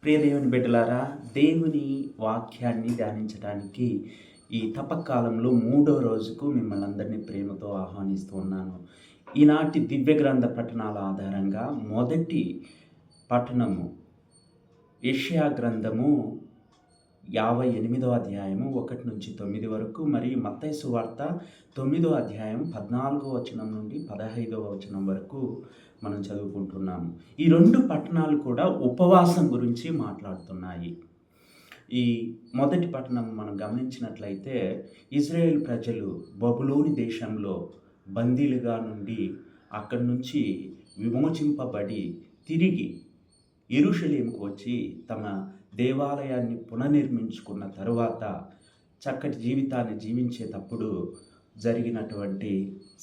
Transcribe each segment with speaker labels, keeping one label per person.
Speaker 1: ప్రియ దేవుని బిడ్డలారా, దేవుని వాక్యాన్ని ధ్యానించడానికి ఈ తపకాలంలో మూడో రోజుకు మిమ్మల్ని అందరినీ ప్రేమతో ఆహ్వానిస్తూ ఉన్నాను. ఈనాటి దివ్య గ్రంథ పఠనాల ఆధారంగా మొదటి పఠనము యెషయా గ్రంథము 58వ అధ్యాయము 1 నుంచి 9 వరకు, మరియు మత్తయి సువార్త 9వ అధ్యాయం 14వ వచనం నుండి 15వ వచనం వరకు మనం చదువుకుంటున్నాము. ఈ రెండు పట్టణాలు కూడా ఉపవాసం గురించి మాట్లాడుతున్నాయి. ఈ మొదటి పట్టణం మనం గమనించినట్లయితే, ఇజ్రాయేల్ ప్రజలు బబులోని దేశంలో బందీలుగా నుండి అక్కడి నుంచి విమోచింపబడి తిరిగి యెరూషలేముకు వచ్చి తమ దేవాలయాన్ని పునర్నిర్మించుకున్న తరువాత చక్కటి జీవితాన్ని జీవించేటప్పుడు జరిగినటువంటి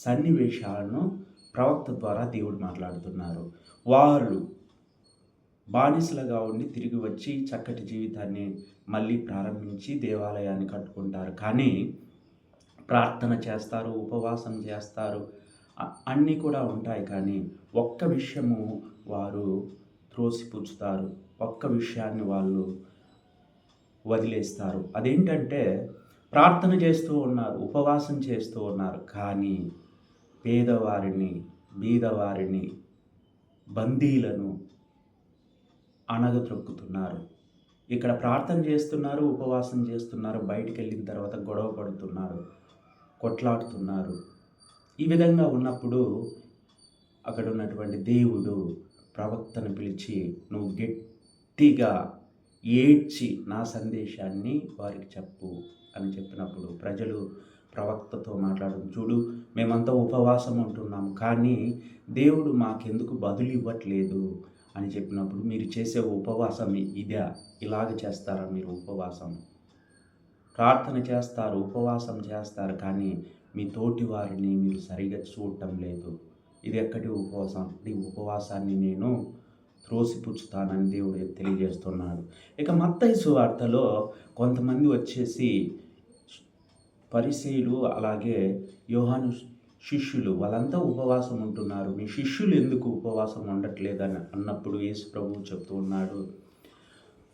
Speaker 1: సన్నివేశాలను ప్రవక్త ద్వారా దేవుడు మాట్లాడుతున్నారు. వారు బానిసలుగా ఉండి తిరిగి వచ్చి చక్కటి జీవితాన్ని మళ్ళీ ప్రారంభించి దేవాలయాన్ని కట్టుకుంటారు. కానీ ప్రార్థన చేస్తారు, ఉపవాసం చేస్తారు, అన్నీ కూడా ఉంటాయి. కానీ ఒక్క విషయము వారు త్రోసిపుచ్చుతారు, ఒక్క విషయాన్ని వాళ్ళు వదిలేస్తారు. అదేంటంటే, ప్రార్థన చేస్తూ ఉన్నారు, ఉపవాసం చేస్తూ ఉన్నారు, కానీ పేదవారిని, బీదవారిని, బందీలను అణగద్రొక్కుతున్నారు. ఇక్కడ ప్రార్థన చేస్తున్నారు, ఉపవాసం చేస్తున్నారు, బయటికి వెళ్ళిన తర్వాత గొడవ పడుతున్నారు, కొట్లాడుతున్నారు. ఈ విధంగా ఉన్నప్పుడు అక్కడ ఉన్నటువంటి దేవుడు ప్రవక్తను పిలిచి, నువ్వు గట్టిగా ఏడ్చి నా సందేశాన్ని వారికి చెప్పు అని చెప్పినప్పుడు ప్రజలు ప్రవక్తతో మాట్లాడడం, చూడు మేమంతా ఉపవాసం ఉంటున్నాము, కానీ దేవుడు మాకెందుకు బదులు ఇవ్వట్లేదు అని చెప్పినప్పుడు, మీరు చేసే ఉపవాసం ఇదా? ఇలాగ చేస్తారా మీరు ఉపవాసం? ప్రార్థన చేస్తారు, ఉపవాసం చేస్తారు, కానీ మీ తోటి వారిని మీరు సరిగా చూడటం లేదు. ఇది ఎక్కడి ఉపవాసం? ఈ ఉపవాసాన్ని నేను త్రోసిపుచ్చుతానని దేవుడు తెలియజేస్తున్నాడు. ఇక మత్తయి సువార్తలో కొంతమంది వచ్చేసి పరిసయ్యులు, అలాగే యోహాను శిష్యులు, వాళ్ళంతా ఉపవాసం ఉంటున్నారు, మీ శిష్యులు ఎందుకు ఉపవాసం ఉండట్లేదని అన్నప్పుడు యేసు ప్రభువు చెప్తూ ఉన్నాడు,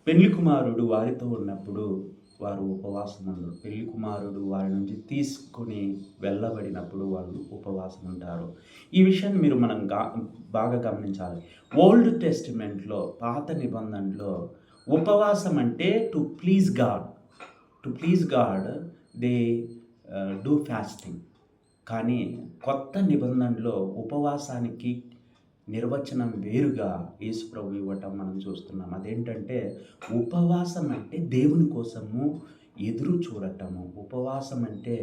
Speaker 1: పెళ్లి కుమారుడు వారితో ఉన్నప్పుడు వారు ఉపవాసం ఉండరు, పెళ్లి కుమారుడు వారి నుంచి తీసుకుని వెళ్ళబడినప్పుడు వాళ్ళు ఉపవాసం ఉంటారు. ఈ విషయాన్ని మనం బాగా గమనించాలి. ఓల్డ్ టెస్టిమెంట్లో, పాత నిబంధనలో ఉపవాసం అంటే to please God they do fasting. కానీ కొత్త నిబంధనలో ఉపవాసానికి నిర్వచనం వేరుగా యేసు ప్రభు ఇవ్వటం మనం చూస్తున్నాం. అదేంటంటే, ఉపవాసం అంటే దేవుని కోసము ఎదురు చూడటము, ఉపవాసం అంటే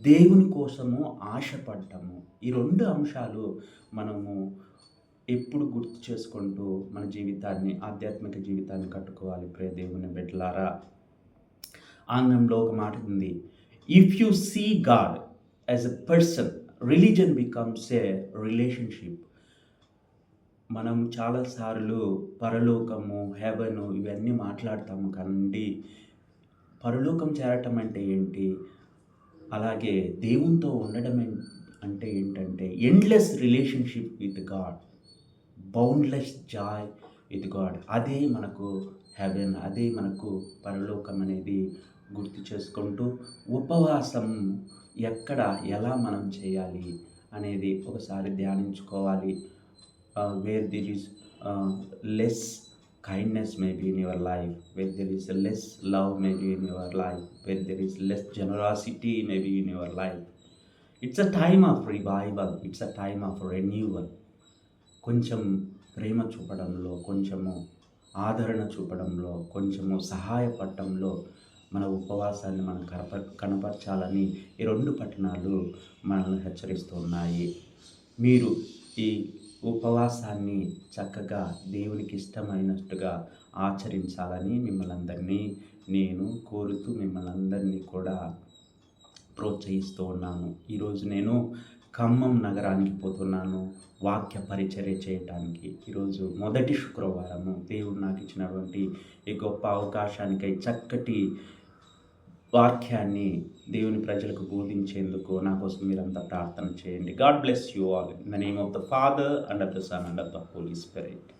Speaker 1: దేవుని కోసము ఆశపడటము. ఈ రెండు అంశాలు మనము ఎప్పుడు గుర్తు చేసుకుంటూ మన జీవితాన్ని, ఆధ్యాత్మిక జీవితాన్ని కట్టుకోవాలి. ప్రియ దేవుని బిడ్డలారా, ఆంగ్లంలో ఒక మాట ఉంది, if you see god as a person, religion becomes a relationship. మనం చాలాసార్లు పరలోకము, హెవెను ఇవన్నీ మాట్లాడతాము, కానీ పరలోకం చేరటం అంటే ఏంటి, అలాగే దేవునితో ఉండడం అంటే ఏంటంటే endless relationship with God, boundless Joy with God. అదే మనకు హెవెన్, అదే మనకు పరలోకం అనేది గుర్తు చేసుకుంటూ ఉపవాసం ఎక్కడ, ఎలా మనం చేయాలి అనేది ఒకసారి ధ్యానించుకోవాలి. Where there is less kindness maybe in your life, where there is less love maybe in your life, where there is less generosity maybe in your life. It's a time of revival, it's a time of renewal. కొంచెం ప్రేమ చూపడంలో, కొంచెము ఆదరణ చూపడంలో, కొంచెము సహాయపడటంలో మన ఉపవాసాన్ని మనం కనపరచాలని ఈ రెండు పట్టణాలు మనల్ని హెచ్చరిస్తూ ఉన్నాయి. మీరు ఈ ఉపవాసాన్ని చక్కగా దేవునికి ఇష్టమైనట్టుగా ఆచరించాలని మిమ్మల్ని అందరినీ నేను కోరుతూ, మిమ్మల్ని అందరినీ కూడా ప్రోత్సహిస్తూ ఉన్నాను. ఈరోజు నేను ఖమ్మం నగరానికి పోతున్నాను వాక్య పరిచర్య చేయటానికి. ఈరోజు మొదటి శుక్రవారము. దేవుడు నాకు ఇచ్చినటువంటి ఈ గొప్ప అవకాశానికై చక్కటి వాక్యాన్ని దేవుని ప్రజలకు బోధించేందుకు నా కోసం మీరంతా ప్రార్థన చేయండి. God bless you all. In the name of the father and of the son and of the holy spirit.